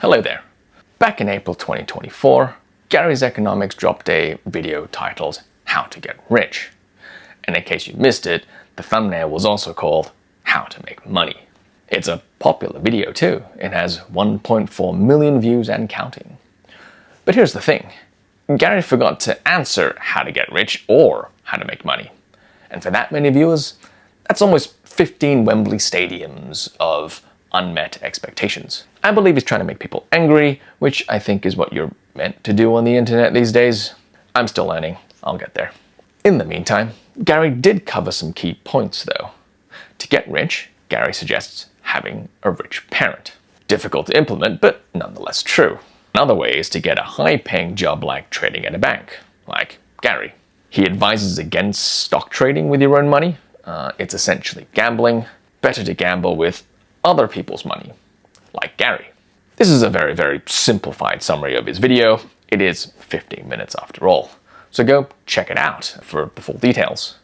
Hello there. Back in April 2024, Gary's Economics dropped a video titled How to Get Rich. And in case you missed it, the thumbnail was also called How to Make Money. It's a popular video too. It has 1.4 million views and counting. But here's the thing. Gary forgot to answer how to get rich or how to make money. And for that many viewers, that's almost 15 Wembley stadiums of unmet expectations. I believe he's trying to make people angry, which I think is what you're meant to do on the internet these days. I'm still learning. I'll get there. In the meantime, Gary did cover some key points though. To get rich, Gary suggests having a rich parent. Difficult to implement, but nonetheless true. Another way is to get a high-paying job like trading at a bank, like Gary. He advises against stock trading with your own money. It's essentially gambling. Better to gamble with other people's money, like Gary. This is a very, very simplified summary of his video. It is 15 minutes after all. So go check it out for the full details.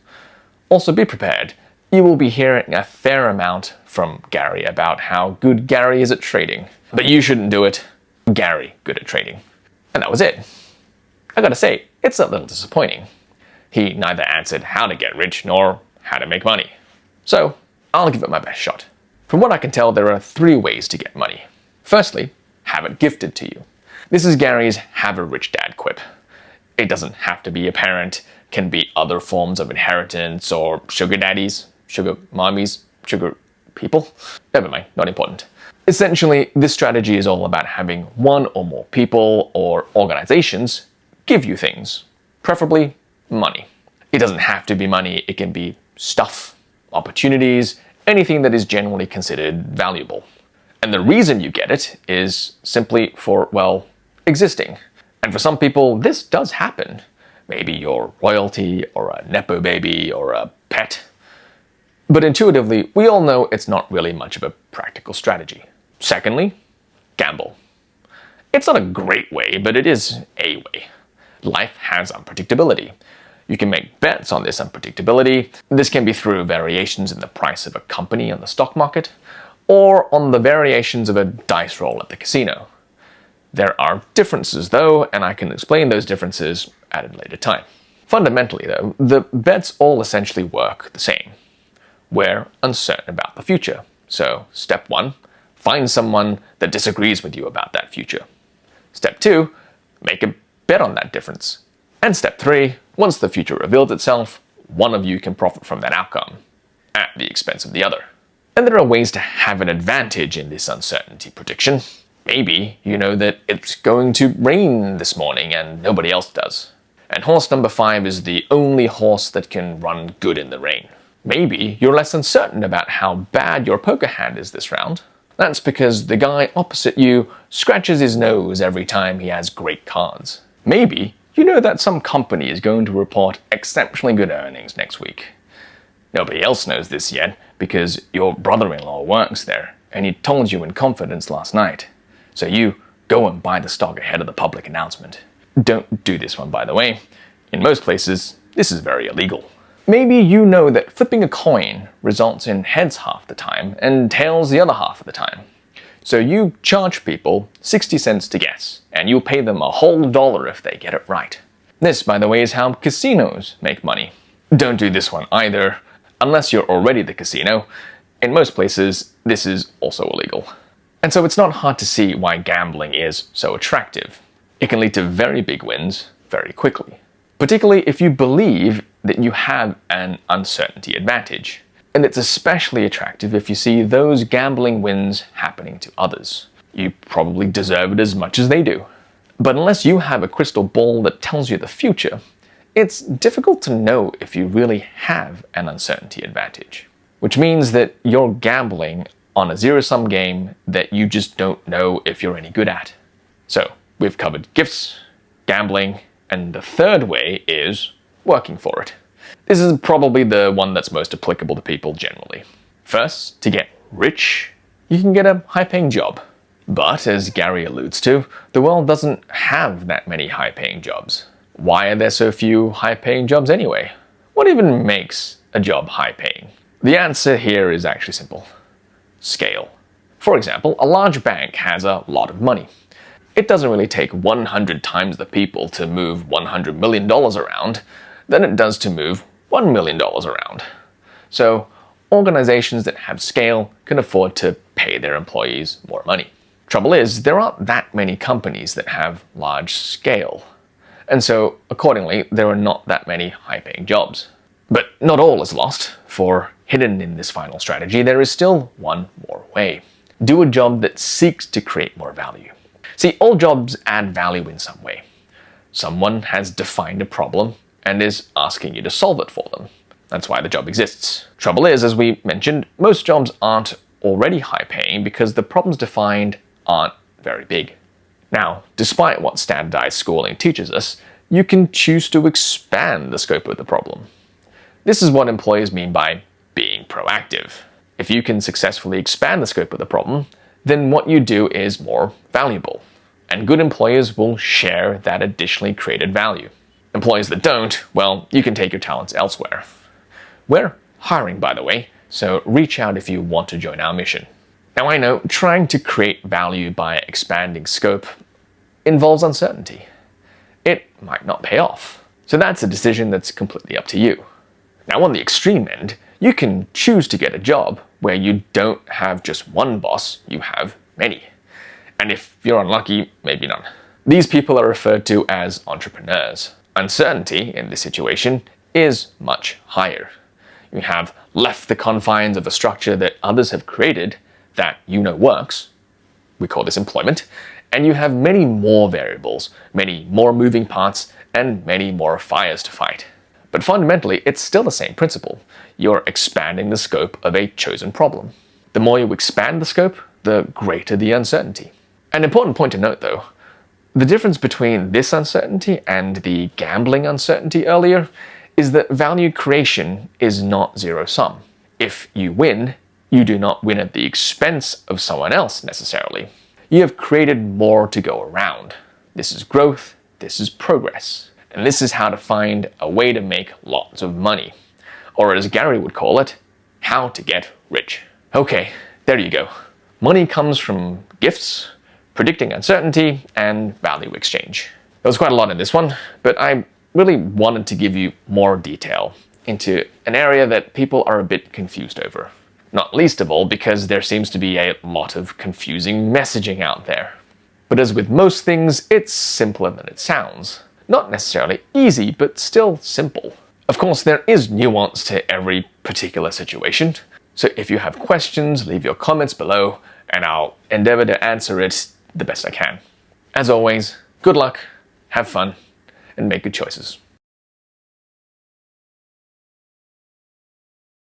Also be prepared. You will be hearing a fair amount from Gary about how good Gary is at trading. But you shouldn't do it. Gary good at trading. And that was it. I gotta say, it's a little disappointing. He neither answered how to get rich nor how to make money. So I'll give it my best shot. From what I can tell, there are 3 ways to get money. Firstly, have it gifted to you. This is Gary's have a rich dad quip. It doesn't have to be a parent, can be other forms of inheritance or sugar daddies, sugar mommies, sugar people. Never mind, not important. Essentially, this strategy is all about having one or more people or organizations give you things, preferably money. It doesn't have to be money, it can be stuff, opportunities, anything that is generally considered valuable. And the reason you get it is simply for, well, existing. And for some people, this does happen. Maybe you're royalty or a nepo baby or a pet. But intuitively, we all know it's not really much of a practical strategy. Secondly, gamble. It's not a great way, but it is a way. Life has unpredictability. You can make bets on this unpredictability. This can be through variations in the price of a company on the stock market, or on the variations of a dice roll at the casino. There are differences though, and I can explain those differences at a later time. Fundamentally though, the bets all essentially work the same. We're uncertain about the future. So step 1, find someone that disagrees with you about that future. Step 2, make a bet on that difference. And step 3, once the future reveals itself, one of you can profit from that outcome, at the expense of the other. And there are ways to have an advantage in this uncertainty prediction. Maybe you know that it's going to rain this morning and nobody else does. And horse number 5 is the only horse that can run good in the rain. Maybe you're less uncertain about how bad your poker hand is this round. That's because the guy opposite you scratches his nose every time he has great cards. Maybe you know that some company is going to report exceptionally good earnings next week. Nobody else knows this yet because your brother-in-law works there and he told you in confidence last night. So you go and buy the stock ahead of the public announcement. Don't do this one, by the way. In most places, this is very illegal. Maybe you know that flipping a coin results in heads half the time and tails the other half of the time. So you charge people 60 cents to guess, and you'll pay them a whole $1 if they get it right. This, by the way, is how casinos make money. Don't do this one either, unless you're already the casino. In most places, this is also illegal. And so it's not hard to see why gambling is so attractive. It can lead to very big wins very quickly, particularly if you believe that you have an uncertainty advantage. And it's especially attractive if you see those gambling wins happening to others. You probably deserve it as much as they do. But unless you have a crystal ball that tells you the future, it's difficult to know if you really have an uncertainty advantage. Which means that you're gambling on a zero-sum game that you just don't know if you're any good at. So we've covered gifts, gambling, and the third way is working for it. This is probably the one that's most applicable to people generally. First, to get rich, you can get a high-paying job. But, as Gary alludes to, the world doesn't have that many high-paying jobs. Why are there so few high-paying jobs anyway? What even makes a job high-paying? The answer here is actually simple. Scale. For example, a large bank has a lot of money. It doesn't really take 100 times the people to move $100 million around than it does to move $1 million around. So organizations that have scale can afford to pay their employees more money. Trouble is, there aren't that many companies that have large scale. And so, accordingly, there are not that many high-paying jobs. But not all is lost, for hidden in this final strategy, there is still one more way. Do a job that seeks to create more value. See, all jobs add value in some way. Someone has defined a problem and is asking you to solve it for them. That's why the job exists. Trouble is, as we mentioned, most jobs aren't already high-paying because the problems defined aren't very big. Now, despite what standardized schooling teaches us, you can choose to expand the scope of the problem. This is what employers mean by being proactive. If you can successfully expand the scope of the problem, then what you do is more valuable. And good employers will share that additionally created value. Employers that don't, well, you can take your talents elsewhere. We're hiring, by the way, so reach out if you want to join our mission. Now I know trying to create value by expanding scope involves uncertainty. It might not pay off. So that's a decision that's completely up to you. Now on the extreme end, you can choose to get a job where you don't have just one boss, you have many. And if you're unlucky, maybe none. These people are referred to as entrepreneurs. Uncertainty in this situation is much higher. You have left the confines of a structure that others have created that you know works, we call this employment, and you have many more variables, many more moving parts, and many more fires to fight. But fundamentally, it's still the same principle. You're expanding the scope of a chosen problem. The more you expand the scope, the greater the uncertainty. An important point to note though, the difference between this uncertainty and the gambling uncertainty earlier is that value creation is not zero-sum. If you win, you do not win at the expense of someone else necessarily. You have created more to go around. This is growth, this is progress. And this is how to find a way to make lots of money. Or as Gary would call it, how to get rich. Okay, there you go. Money comes from gifts, predicting uncertainty, and value exchange. There was quite a lot in this one, but I really wanted to give you more detail into an area that people are a bit confused over. Not least of all because there seems to be a lot of confusing messaging out there. But as with most things, it's simpler than it sounds. Not necessarily easy, but still simple. Of course, there is nuance to every particular situation, so if you have questions, leave your comments below, and I'll endeavor to answer it the best I can. As always, good luck, have fun, and make good choices.